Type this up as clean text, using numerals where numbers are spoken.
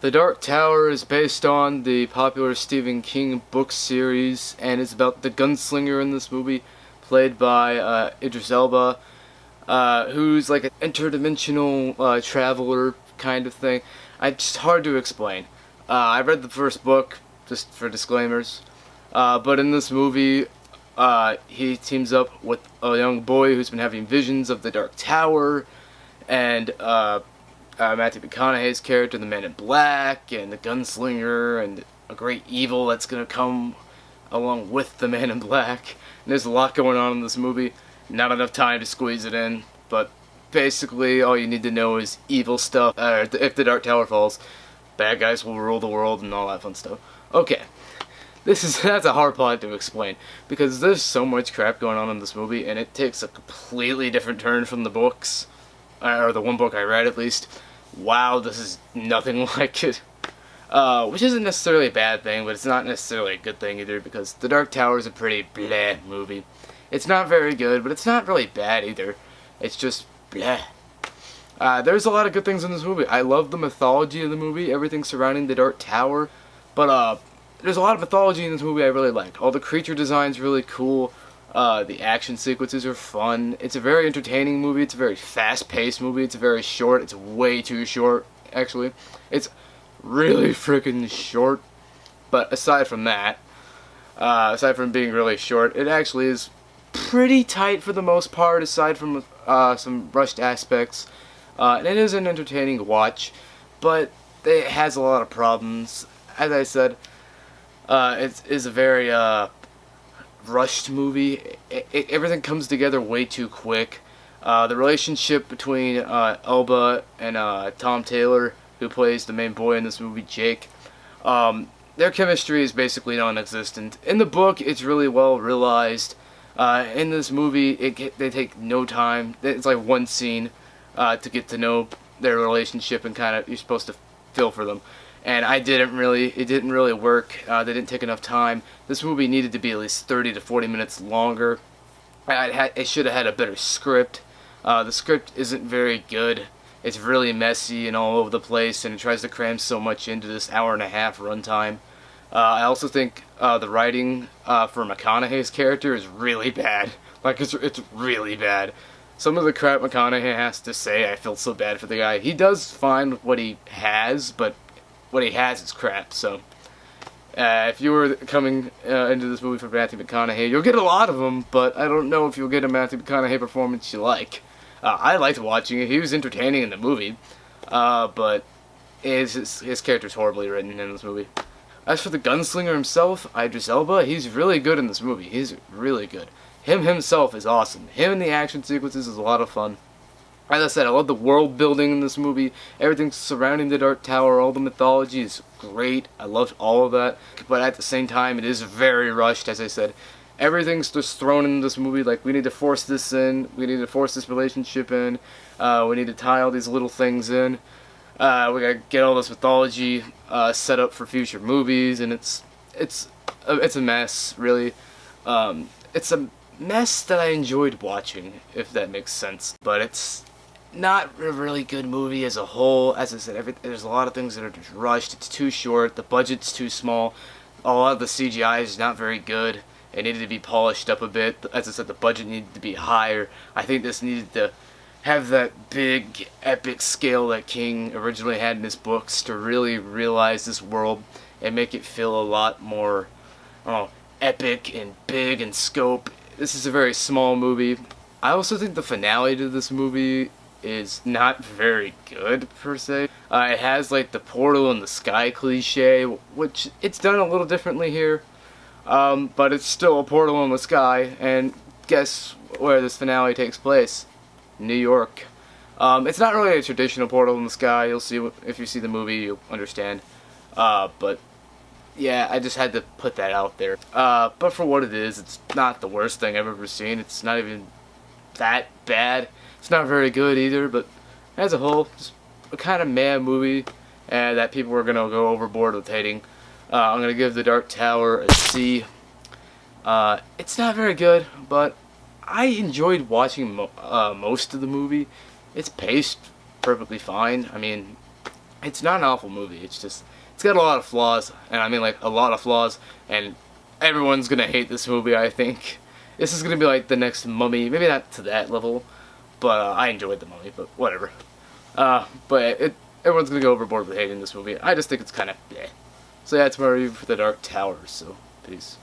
The Dark Tower is based on the popular Stephen King book series, and it's about the gunslinger in this movie, played by Idris Elba, who's like an interdimensional traveler kind of thing. It's hard to explain. I read the first book, just for disclaimers, but in this movie, he teams up with a young boy who's been having visions of the Dark Tower, and Matthew McConaughey's character, the Man in Black, and the gunslinger, and a great evil that's gonna come along with the Man in Black. And there's a lot going on in this movie. Not enough time to squeeze it in, but basically all you need to know is evil stuff. If the Dark Tower falls, bad guys will rule the world and all that fun stuff. Okay, that's a hard plot to explain because there's so much crap going on in this movie, and it takes a completely different turn from the books, or the one book I read at least. Wow, this is nothing like it. Which isn't necessarily a bad thing, but it's not necessarily a good thing either, because The Dark Tower is a pretty bleh movie. It's not very good, but it's not really bad either. It's just bleh. There's a lot of good things in this movie. I love the mythology of the movie, everything surrounding the Dark Tower, but there's a lot of mythology in this movie I really like. All the creature design's really cool. The action sequences are fun. It's a very entertaining movie. It's a very fast-paced movie. It's very short. It's way too short, actually. It's really freaking short. But aside from that, aside from being really short, it actually is pretty tight for the most part, aside from some rushed aspects. And it is an entertaining watch, but it has a lot of problems. As I said, it is a very rushed movie. Everything comes together way too quick. The relationship between Elba and Tom Taylor, who plays the main boy in this movie, Jake, their chemistry is basically non-existent. In the book, it's really well realized. In this movie, they take no time. It's like one scene to get to know their relationship, and kind of you're supposed to feel for them. And it didn't really work. They didn't take enough time. This movie needed to be at least 30 to 40 minutes longer. It should have had a better script. The script isn't very good. It's really messy and all over the place, and it tries to cram so much into this hour-and-a-half runtime. I also think the writing for McConaughey's character is really bad. Like, it's really bad. Some of the crap McConaughey has to say, I feel so bad for the guy. He does fine what he has, but what he has is crap. So if you were coming into this movie for Matthew McConaughey, you'll get a lot of them, but I don't know if you'll get a Matthew McConaughey performance you like. I liked watching it. He was entertaining in the movie, but his character's horribly written in this movie. As for the gunslinger himself, Idris Elba, he's really good in this movie. He's really good. Him himself is awesome. Him in the action sequences is a lot of fun. As I said, I love the world building in this movie. Everything surrounding the Dark Tower, all the mythology is great. I loved all of that. But at the same time, it is very rushed, as I said. Everything's just thrown in this movie, like, we need to force this in. We need to force this relationship in. We need to tie all these little things in. We gotta get all this mythology set up for future movies, and it's a mess, really. It's a mess that I enjoyed watching, if that makes sense. But it's not a really good movie as a whole. As I said, there's a lot of things that are just rushed. It's too short. The budget's too small. A lot of the CGI is not very good. It needed to be polished up a bit. As I said, the budget needed to be higher. I think this needed to have that big, epic scale that King originally had in his books to really realize this world and make it feel a lot more epic and big in scope. This is a very small movie. I also think the finale to this movie is not very good, per se. It has, like, the portal in the sky cliche, which it's done a little differently here. But it's still a portal in the sky, and guess where this finale takes place? New York. It's not really a traditional portal in the sky. You'll see, if you see the movie, you'll understand. But yeah, I just had to put that out there. But for what it is, it's not the worst thing I've ever seen. It's not even that bad. It's not very good either, but as a whole, just a kind of meh movie that people are going to go overboard with hating. I'm going to give The Dark Tower a C. It's not very good, but I enjoyed watching most of the movie. It's paced perfectly fine. I mean, it's not an awful movie. It's just, it's got a lot of flaws, and I mean like a lot of flaws, and everyone's gonna hate this movie, I think. This is gonna be like the next Mummy, maybe not to that level, but I enjoyed the Mummy, but whatever. Everyone's gonna go overboard with hating this movie. I just think it's kind of bleh. So yeah, it's my review for The Dark Tower, so peace.